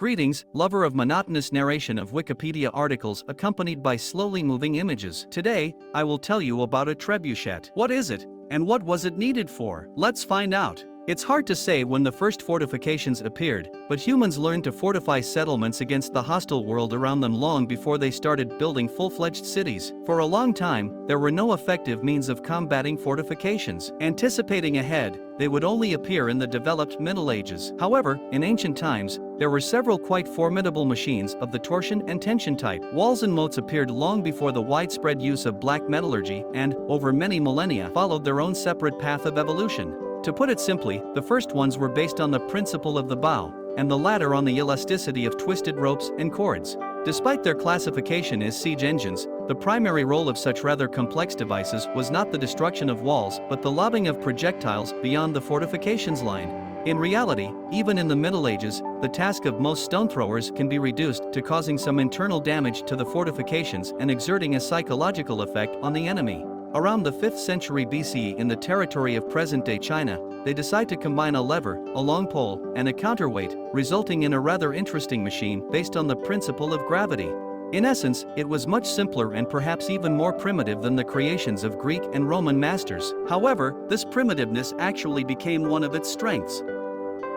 Greetings, lover of monotonous narration of Wikipedia articles accompanied by slowly moving images. Today, I will tell you about a trebuchet. What is it, and what was it needed for? Let's find out. It's hard to say when the first fortifications appeared, but humans learned to fortify settlements against the hostile world around them long before they started building full-fledged cities. For a long time, there were no effective means of combating fortifications. Anticipating ahead, they would only appear in the developed Middle Ages. However, in ancient times, there were several quite formidable machines of the torsion and tension type. Walls and moats appeared long before the widespread use of black metallurgy and, over many millennia, followed their own separate path of evolution. To put it simply, the first ones were based on the principle of the bow, and the latter on the elasticity of twisted ropes and cords. Despite their classification as siege engines, the primary role of such rather complex devices was not the destruction of walls but the lobbing of projectiles beyond the fortifications line. In reality, even in the Middle Ages, the task of most stone throwers can be reduced to causing some internal damage to the fortifications and exerting a psychological effect on the enemy. Around the 5th century BCE in the territory of present-day China, they decide to combine a lever, a long pole, and a counterweight, resulting in a rather interesting machine based on the principle of gravity. In essence, it was much simpler and perhaps even more primitive than the creations of Greek and Roman masters. However, this primitiveness actually became one of its strengths.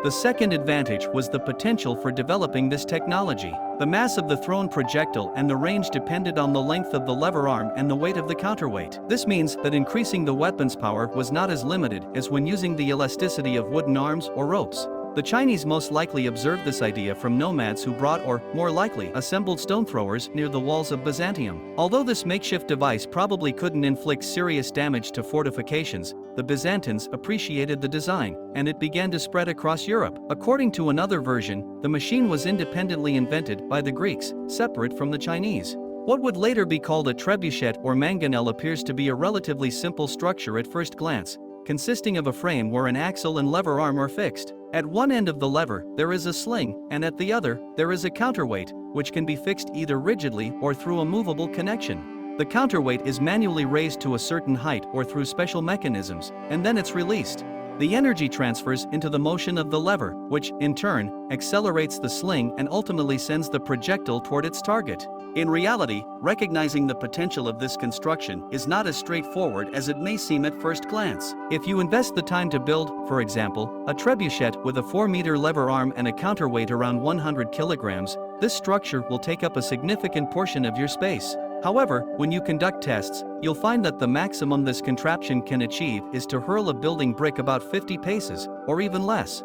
The second advantage was the potential for developing this technology. The mass of the thrown projectile and the range depended on the length of the lever arm and the weight of the counterweight. This means that increasing the weapon's power was not as limited as when using the elasticity of wooden arms or ropes. The Chinese most likely observed this idea from nomads who brought or, more likely, assembled stone throwers near the walls of Byzantium. Although this makeshift device probably couldn't inflict serious damage to fortifications, the Byzantines appreciated the design, and it began to spread across Europe. According to another version, the machine was independently invented by the Greeks, separate from the Chinese. What would later be called a trebuchet or mangonel appears to be a relatively simple structure at first glance, consisting of a frame where an axle and lever arm are fixed. At one end of the lever, there is a sling, and at the other, there is a counterweight, which can be fixed either rigidly or through a movable connection. The counterweight is manually raised to a certain height or through special mechanisms, and then it's released. The energy transfers into the motion of the lever, which, in turn, accelerates the sling and ultimately sends the projectile toward its target. In reality, recognizing the potential of this construction is not as straightforward as it may seem at first glance. If you invest the time to build, for example, a trebuchet with a 4-meter lever arm and a counterweight around 100 kilograms, this structure will take up a significant portion of your space. However, when you conduct tests, you'll find that the maximum this contraption can achieve is to hurl a building brick about 50 paces, or even less.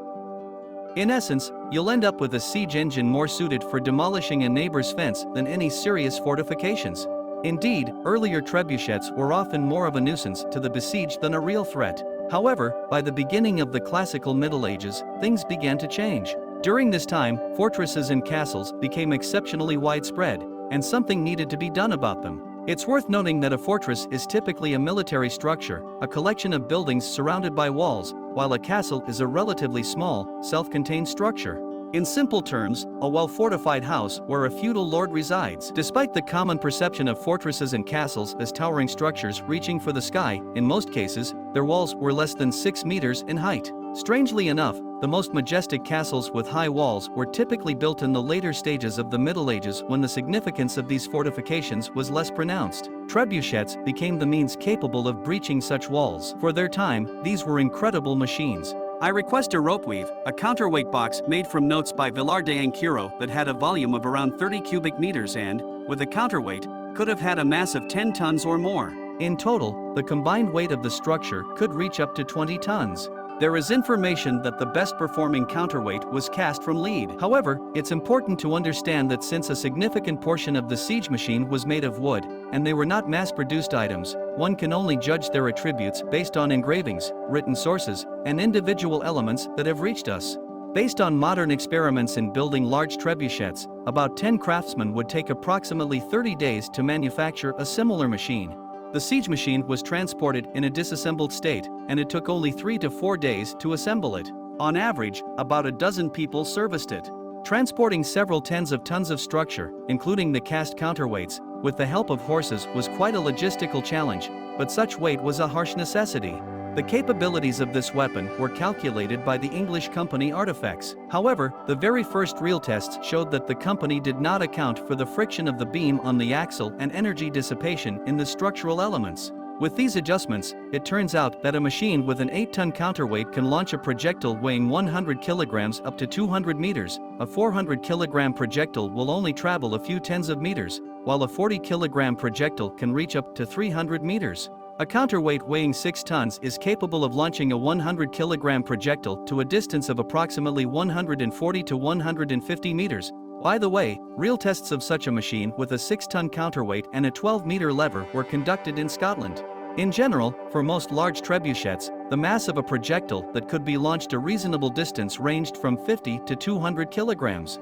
In essence, you'll end up with a siege engine more suited for demolishing a neighbor's fence than any serious fortifications. Indeed, earlier trebuchets were often more of a nuisance to the besieged than a real threat. However, by the beginning of the classical Middle Ages, things began to change. During this time, fortresses and castles became exceptionally widespread, and something needed to be done about them. It's worth noting that a fortress is typically a military structure, a collection of buildings surrounded by walls, while a castle is a relatively small, self-contained structure. In simple terms, a well-fortified house where a feudal lord resides. Despite the common perception of fortresses and castles as towering structures reaching for the sky, in most cases, their walls were less than 6 meters in height. Strangely enough, the most majestic castles with high walls were typically built in the later stages of the Middle Ages when the significance of these fortifications was less pronounced. Trebuchets became the means capable of breaching such walls. For their time, these were incredible machines. I request a rope weave, a counterweight box made from notes by Villar de Anquiro that had a volume of around 30 cubic meters and, with a counterweight, could have had a mass of 10 tons or more. In total, the combined weight of the structure could reach up to 20 tons. There is information that the best-performing counterweight was cast from lead. However, it's important to understand that since a significant portion of the siege machine was made of wood, and they were not mass-produced items, one can only judge their attributes based on engravings, written sources, and individual elements that have reached us. Based on modern experiments in building large trebuchets, about 10 craftsmen would take approximately 30 days to manufacture a similar machine. The siege machine was transported in a disassembled state, and it took only 3 to 4 days to assemble it. On average, about a dozen people serviced it. Transporting several tens of tons of structure, including the cast counterweights, with the help of horses was quite a logistical challenge, but such weight was a harsh necessity. The capabilities of this weapon were calculated by the English company Artifacts. However, the very first real tests showed that the company did not account for the friction of the beam on the axle and energy dissipation in the structural elements. With these adjustments, it turns out that a machine with an 8-ton counterweight can launch a projectile weighing 100 kilograms up to 200 meters. A 400-kilogram projectile will only travel a few tens of meters, while a 40-kilogram projectile can reach up to 300 meters. A counterweight weighing 6 tons is capable of launching a 100-kilogram projectile to a distance of approximately 140 to 150 meters. By the way, real tests of such a machine with a 6-ton counterweight and a 12-meter lever were conducted in Scotland. In general, for most large trebuchets, the mass of a projectile that could be launched a reasonable distance ranged from 50 to 200 kilograms.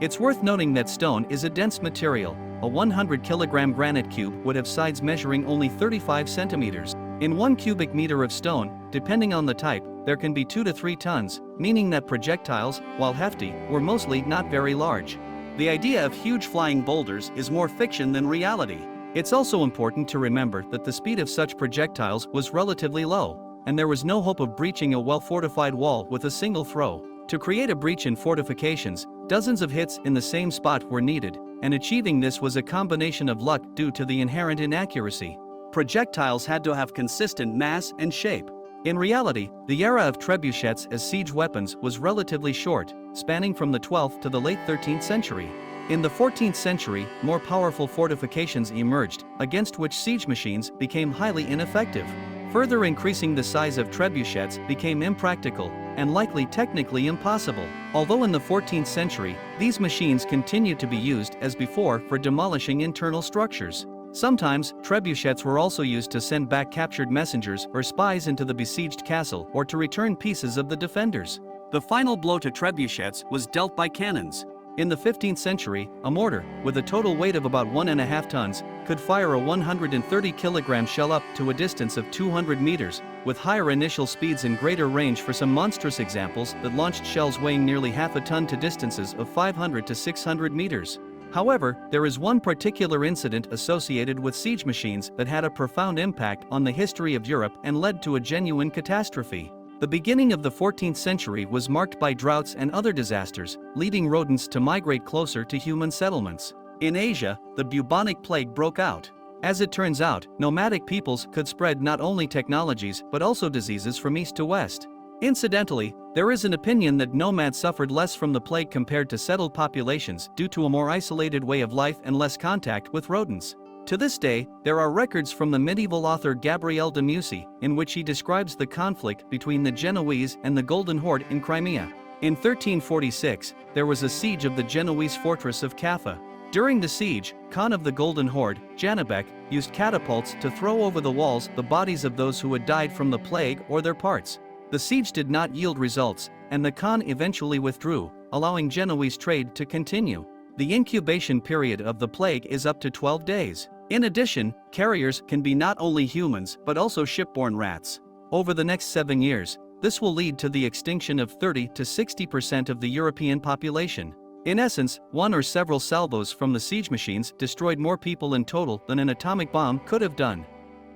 It's worth noting that stone is a dense material. A 100-kilogram granite cube would have sides measuring only 35 centimeters. In 1 cubic meter of stone, depending on the type, there can be 2 to 3 tons, meaning that projectiles, while hefty, were mostly not very large. The idea of huge flying boulders is more fiction than reality. It's also important to remember that the speed of such projectiles was relatively low, and there was no hope of breaching a well-fortified wall with a single throw. To create a breach in fortifications, dozens of hits in the same spot were needed, and achieving this was a combination of luck due to the inherent inaccuracy. Projectiles had to have consistent mass and shape. In reality, the era of trebuchets as siege weapons was relatively short, spanning from the 12th to the late 13th century. In the 14th century, more powerful fortifications emerged, against which siege machines became highly ineffective. Further increasing the size of trebuchets became impractical, and likely technically impossible. Although in the 14th century, these machines continued to be used as before for demolishing internal structures. Sometimes, trebuchets were also used to send back captured messengers or spies into the besieged castle or to return pieces of the defenders. The final blow to trebuchets was dealt by cannons. In the 15th century, a mortar, with a total weight of about 1.5 tons, could fire a 130-kilogram shell up to a distance of 200 meters, with higher initial speeds and greater range for some monstrous examples that launched shells weighing nearly half a ton to distances of 500 to 600 meters. However, there is one particular incident associated with siege machines that had a profound impact on the history of Europe and led to a genuine catastrophe. The beginning of the 14th century was marked by droughts and other disasters, leading rodents to migrate closer to human settlements. In Asia, the bubonic plague broke out. As it turns out, nomadic peoples could spread not only technologies but also diseases from east to west. Incidentally, there is an opinion that nomads suffered less from the plague compared to settled populations due to a more isolated way of life and less contact with rodents. To this day, there are records from the medieval author Gabriel de Musy, in which he describes the conflict between the Genoese and the Golden Horde in Crimea. In 1346, there was a siege of the Genoese fortress of Kaffa. During the siege, Khan of the Golden Horde, Janibek, used catapults to throw over the walls the bodies of those who had died from the plague or their parts. The siege did not yield results, and the Khan eventually withdrew, allowing Genoese trade to continue. The incubation period of the plague is up to 12 days. In addition, carriers can be not only humans but also shipborne rats. Over the next 7 years, this will lead to the extinction of 30 to 60% of the European population. In essence, one or several salvos from the siege machines destroyed more people in total than an atomic bomb could have done.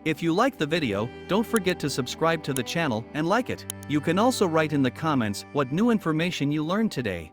If you like the video, don't forget to subscribe to the channel and like it. You can also write in the comments what new information you learned today.